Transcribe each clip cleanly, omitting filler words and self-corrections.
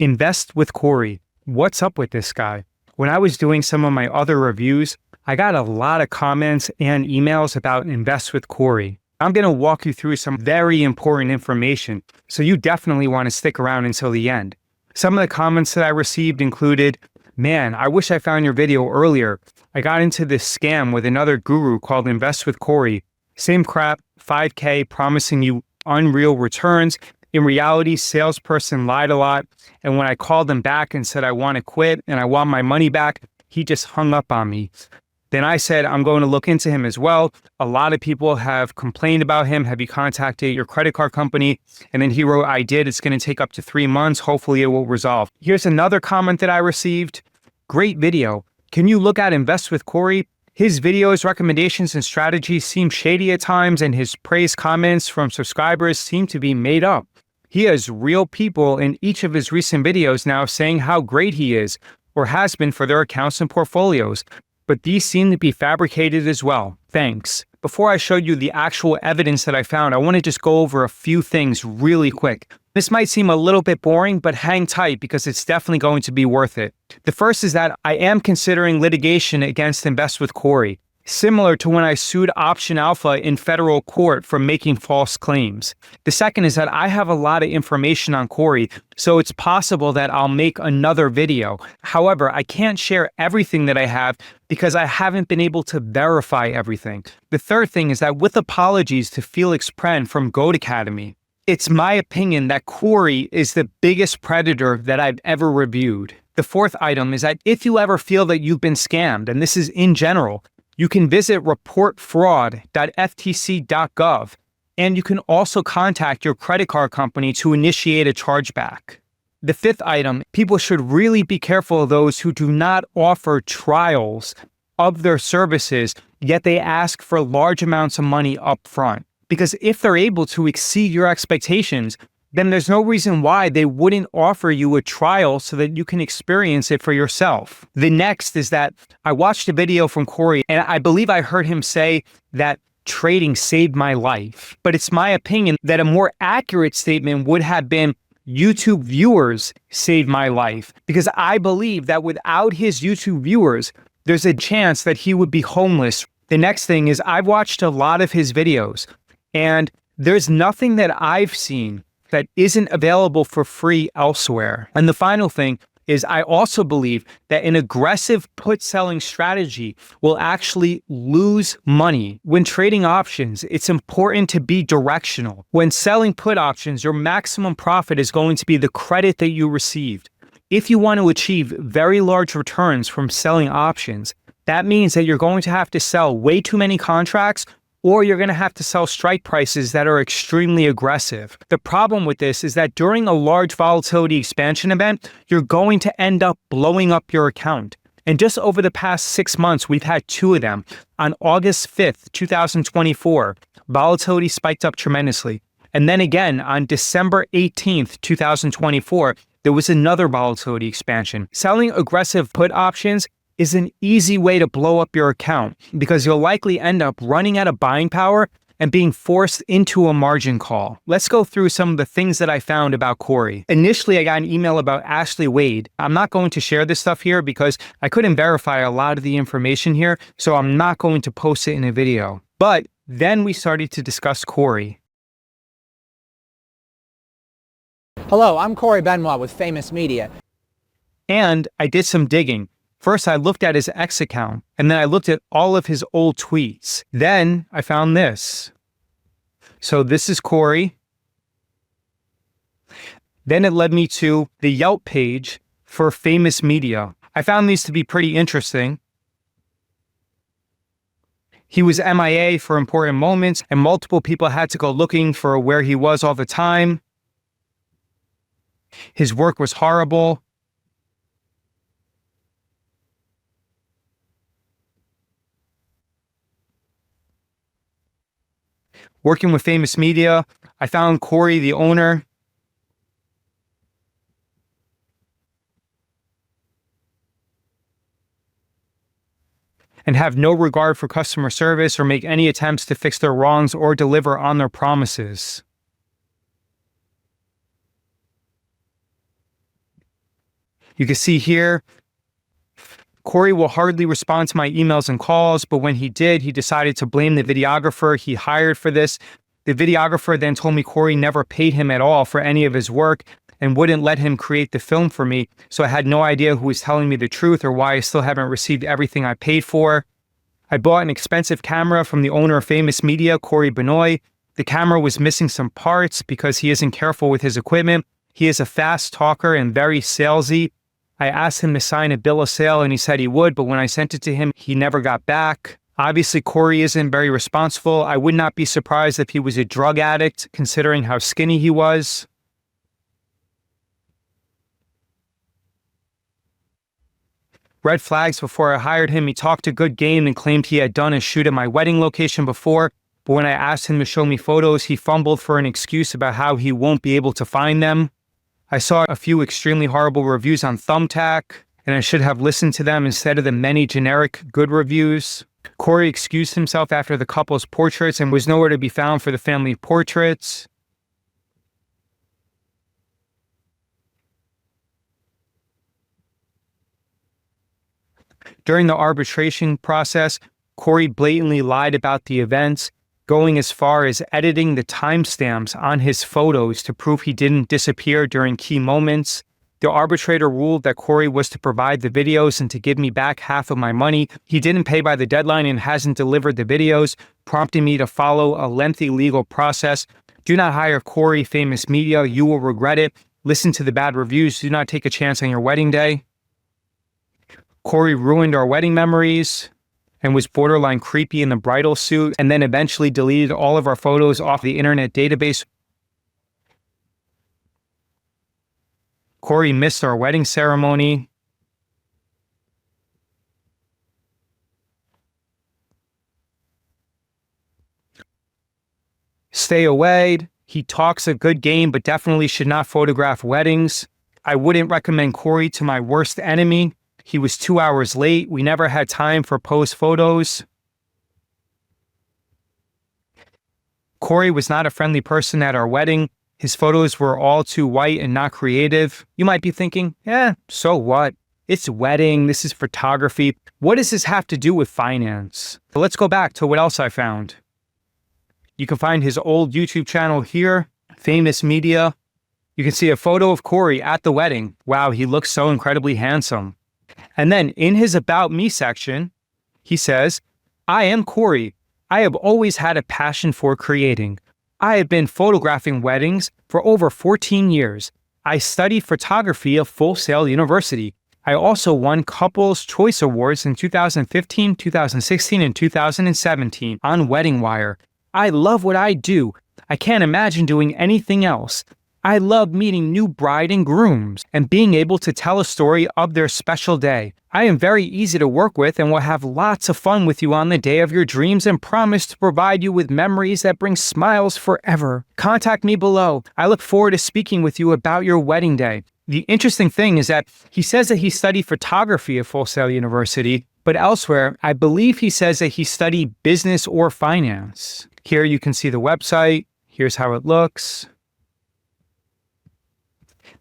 Invest with Corey. What's up with this guy? When I was doing some of my other reviews, I got a lot of comments and emails about Invest with Corey. I'm going to walk you through some very important information, so you definitely want to stick around until the end. Some of the comments that I received included, "Man, I wish I found your video earlier. I got into this scam with another guru called Invest with Corey. Same crap, 5K promising you unreal returns. In reality, salesperson lied a lot. And when I called him back and said I want to quit and I want my money back, he just hung up on me." Then I said, "I'm going to look into him as well. A lot of people have complained about him. Have you contacted your credit card company?" And then he wrote, "I did. It's going to take up to 3 months. Hopefully it will resolve." Here's another comment that I received. "Great video. Can you look at Invest with Corey? His videos, recommendations, and strategies seem shady at times, and his praise comments from subscribers seem to be made up. He has real people in each of his recent videos now saying how great he is, or has been for their accounts and portfolios. But these seem to be fabricated as well. Thanks." Before I show you the actual evidence that I found, I want to just go over a few things really quick. This might seem a little bit boring, but hang tight because it's definitely going to be worth it. The first is that I am considering litigation against Invest with Corey, similar to when I sued Option Alpha in federal court for making false claims. The second is that I have a lot of information on Corey, so it's possible that I'll make another video. However, I can't share everything that I have because I haven't been able to verify everything. The third thing is that, with apologies to Felix Pren from Goat Academy, it's my opinion that Corey is the biggest predator that I've ever reviewed. The fourth item is that if you ever feel that you've been scammed, and this is in general, you can visit reportfraud.ftc.gov, and you can also contact your credit card company to initiate a chargeback. The fifth item, people should really be careful of those who do not offer trials of their services, yet they ask for large amounts of money up front. Because if they're able to exceed your expectations, then there's no reason why they wouldn't offer you a trial so that you can experience it for yourself. The next is that I watched a video from Corey, and I believe I heard him say that trading saved my life. But it's my opinion that a more accurate statement would have been YouTube viewers saved my life, because I believe that without his YouTube viewers, there's a chance that he would be homeless. The next thing is I've watched a lot of his videos, and there's nothing that I've seen that isn't available for free elsewhere. And the final thing is I also believe that an aggressive put selling strategy will actually lose money. When trading options, it's important to be directional. When selling put options, your maximum profit is going to be the credit that you received. If you want to achieve very large returns from selling options, that means that you're going to have to sell way too many contracts, or you're going to have to sell strike prices that are extremely aggressive. The problem with this is that during a large volatility expansion event, you're going to end up blowing up your account. And just over the past 6 months, we've had 2 of them. On August 5th, 2024, volatility spiked up tremendously. And then again, on December 18th, 2024, there was another volatility expansion. Selling aggressive put options is an easy way to blow up your account because you'll likely end up running out of buying power and being forced into a margin call. Let's go through some of the things that I found about Corey. Initially, I got an email about Ashley Wade. I'm not going to share this stuff here because I couldn't verify a lot of the information here, so I'm not going to post it in a video. But then we started to discuss Corey. Hello, I'm Corey Benoit with Famous Media. And I did some digging. First, I looked at his X account, and then I looked at all of his old tweets. Then I found this. So this is Corey. Then it led me to the Yelp page for Famous Media. I found these to be pretty interesting. He was MIA for important moments, and multiple people had to go looking for where he was all the time. His work was horrible. Working with Famous Media, I found Corey, the owner. And have no regard for customer service or make any attempts to fix their wrongs or deliver on their promises. You can see here, Corey will hardly respond to my emails and calls, but when he did, he decided to blame the videographer he hired for this. The videographer then told me Corey never paid him at all for any of his work and wouldn't let him create the film for me, so I had no idea who was telling me the truth or why I still haven't received everything I paid for. I bought an expensive camera from the owner of Famous Media, Corey Benoit. The camera was missing some parts because he isn't careful with his equipment. He is a fast talker and very salesy. I asked him to sign a bill of sale and he said he would, but when I sent it to him, he never got back. Obviously, Corey isn't very responsible. I would not be surprised if he was a drug addict, considering how skinny he was. Red flags before I hired him. He talked a good game and claimed he had done a shoot at my wedding location before, but when I asked him to show me photos, he fumbled for an excuse about how he won't be able to find them. I saw a few extremely horrible reviews on Thumbtack, and I should have listened to them instead of the many generic good reviews. Corey excused himself after the couple's portraits and was nowhere to be found for the family portraits. During the arbitration process, Corey blatantly lied about the events, going as far as editing the timestamps on his photos to prove he didn't disappear during key moments. The arbitrator ruled that Corey was to provide the videos and to give me back half of my money. He didn't pay by the deadline and hasn't delivered the videos, prompting me to follow a lengthy legal process. Do not hire Corey, Famous Media. You will regret it. Listen to the bad reviews. Do not take a chance on your wedding day. Corey ruined our wedding memories and was borderline creepy in the bridal suit, and then eventually deleted all of our photos off the internet database. Corey missed our wedding ceremony. Stay away. He talks a good game, but definitely should not photograph weddings. I wouldn't recommend Corey to my worst enemy. He was 2 hours late. We never had time for post photos. Corey was not a friendly person at our wedding. His photos were all too white and not creative. You might be thinking, so what? It's a wedding. This is photography. What does this have to do with finance? But let's go back to what else I found. You can find his old YouTube channel here, Famous Media. You can see a photo of Corey at the wedding. Wow, he looks so incredibly handsome. And then in his About Me section, he says, I am Corey. I have always had a passion for creating. I have been photographing weddings for over 14 years. I studied photography at Full Sail University. I also won Couples Choice Awards in 2015, 2016, and 2017 on Wedding Wire. I love what I do. I can't imagine doing anything else. I love meeting new bride and grooms and being able to tell a story of their special day. I am very easy to work with and will have lots of fun with you on the day of your dreams and promise to provide you with memories that bring smiles forever. Contact me below. I look forward to speaking with you about your wedding day. The interesting thing is that he says that he studied photography at Full Sail University, but elsewhere, I believe he says that he studied business or finance. Here you can see the website. Here's how it looks.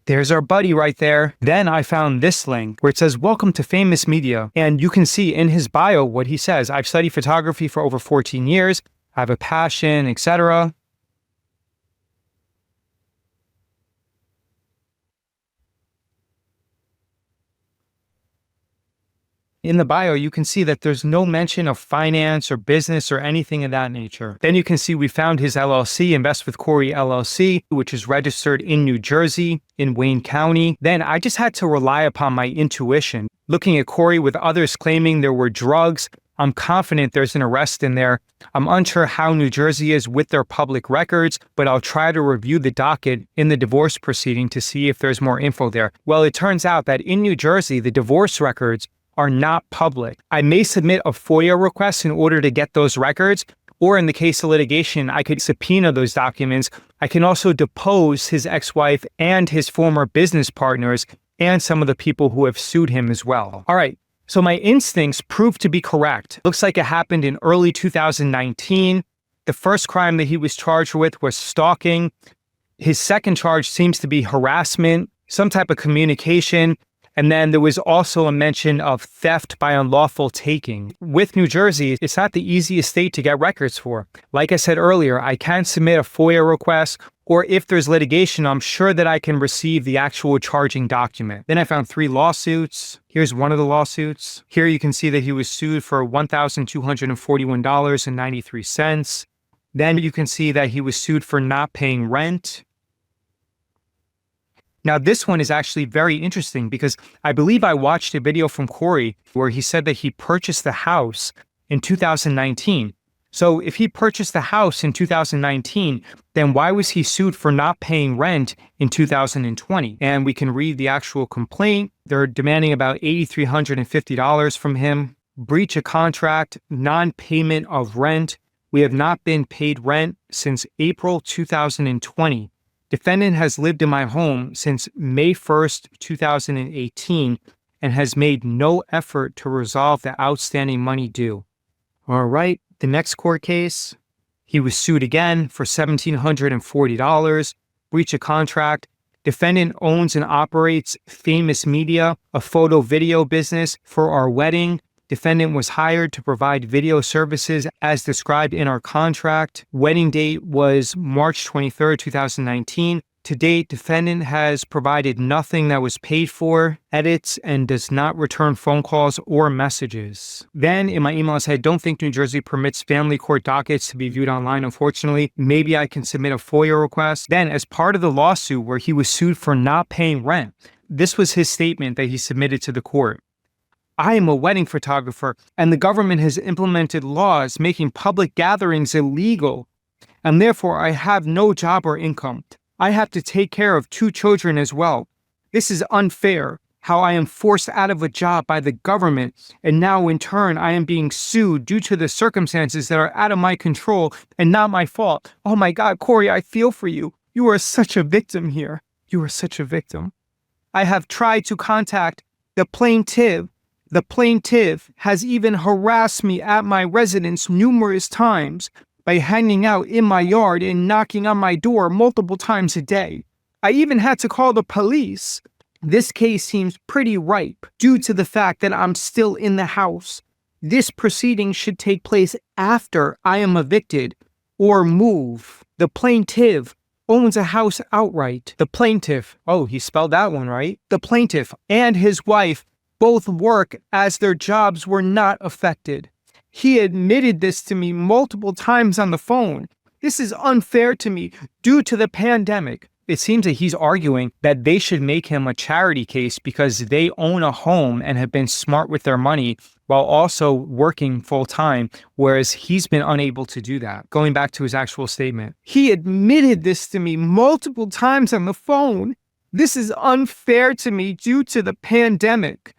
There's our buddy right there. Then I found this link where it says, welcome to Famous Media. And you can see in his bio what he says. I've studied photography for over 14 years. I have a passion, etc. In the bio, you can see that there's no mention of finance or business or anything of that nature. Then you can see we found his LLC, Investwithcorey LLC, which is registered in New Jersey, in Wayne County. Then I just had to rely upon my intuition. Looking at Corey with others claiming there were drugs, I'm confident there's an arrest in there. I'm unsure how New Jersey is with their public records, but I'll try to review the docket in the divorce proceeding to see if there's more info there. Well, it turns out that in New Jersey, the divorce records are not public. I may submit a FOIA request in order to get those records, or in the case of litigation, I could subpoena those documents. I can also depose his ex-wife and his former business partners and some of the people who have sued him as well. All right, so my instincts proved to be correct. Looks like it happened in early 2019. The first crime that he was charged with was stalking. His second charge seems to be harassment, some type of communication. And then there was also a mention of theft by unlawful taking. With New Jersey, it's not the easiest state to get records for. Like I said earlier, I can submit a FOIA request, or if there's litigation, I'm sure that I can receive the actual charging document. Then I found 3 lawsuits. Here's one of the lawsuits. Here you can see that he was sued for $1,241.93. Then you can see that he was sued for not paying rent. Now, this one is actually very interesting because I believe I watched a video from Corey where he said that he purchased the house in 2019. So if he purchased the house in 2019, then why was he sued for not paying rent in 2020? And we can read the actual complaint. They're demanding about $8,350 from him. Breach of contract, non-payment of rent. We have not been paid rent since April 2020. Defendant has lived in my home since May 1st, 2018, and has made no effort to resolve the outstanding money due. All right, the next court case, he was sued again for $1,740, breach of contract. Defendant owns and operates Famous Media, a photo video business for our wedding. Defendant was hired to provide video services as described in our contract. Wedding date was March 23rd, 2019. To date, defendant has provided nothing that was paid for, edits, and does not return phone calls or messages. Then in my email, I said, I don't think New Jersey permits family court dockets to be viewed online, unfortunately. Maybe I can submit a FOIA request. Then as part of the lawsuit where he was sued for not paying rent, this was his statement that he submitted to the court. I am a wedding photographer, and the government has implemented laws making public gatherings illegal, and therefore I have no job or income. I have to take care of 2 children as well. This is unfair, how I am forced out of a job by the government, and now in turn I am being sued due to the circumstances that are out of my control and not my fault. Oh my God, Corey, I feel for you. You are such a victim here. You are such a victim. I have tried to contact the plaintiff. The plaintiff has even harassed me at my residence numerous times by hanging out in my yard and knocking on my door multiple times a day. I even had to call the police. This case seems pretty ripe due to the fact that I'm still in the house. This proceeding should take place after I am evicted or move. The plaintiff owns a house outright. The plaintiff, oh, he spelled that one right. The plaintiff and his wife both work as their jobs were not affected. He admitted this to me multiple times on the phone. This is unfair to me due to the pandemic. It seems that he's arguing that they should make him a charity case because they own a home and have been smart with their money while also working full time, whereas he's been unable to do that. Going back to his actual statement, he admitted this to me multiple times on the phone. This is unfair to me due to the pandemic.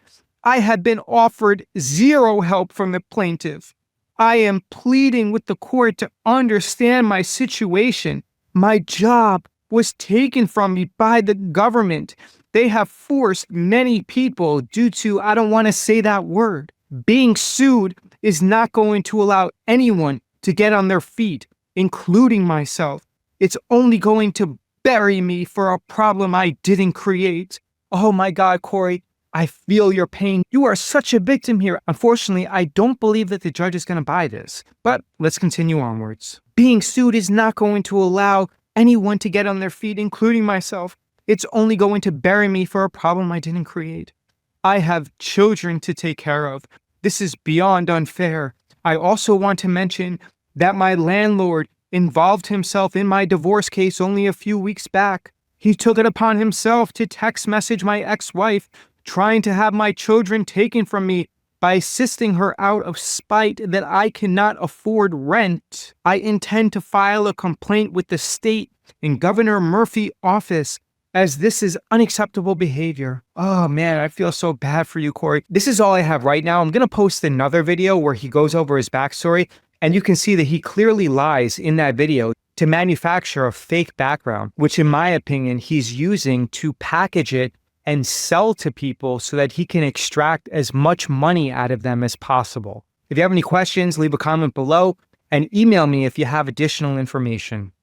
I have been offered zero help from the plaintiff. I am pleading with the court to understand my situation. My job was taken from me by the government. They have forced many people due to, I don't want to say that word. Being sued is not going to allow anyone to get on their feet, including myself. It's only going to bury me for a problem I didn't create. Oh my God, Corey. I feel your pain. You are such a victim here. Unfortunately, I don't believe that the judge is going to buy this, but let's continue onwards. Being sued is not going to allow anyone to get on their feet, including myself. It's only going to bury me for a problem I didn't create. I have children to take care of. This is beyond unfair. I also want to mention that my landlord involved himself in my divorce case only a few weeks back. He took it upon himself to text message my ex-wife, trying to have my children taken from me by assisting her out of spite that I cannot afford rent. I intend to file a complaint with the state in Governor Murphy's office, as this is unacceptable behavior. Oh man, I feel so bad for you, Corey. This is all I have right now. I'm going to post another video where he goes over his backstory, and you can see that he clearly lies in that video to manufacture a fake background, which in my opinion, he's using to package it and sell to people so that he can extract as much money out of them as possible. If you have any questions, leave a comment below and email me if you have additional information.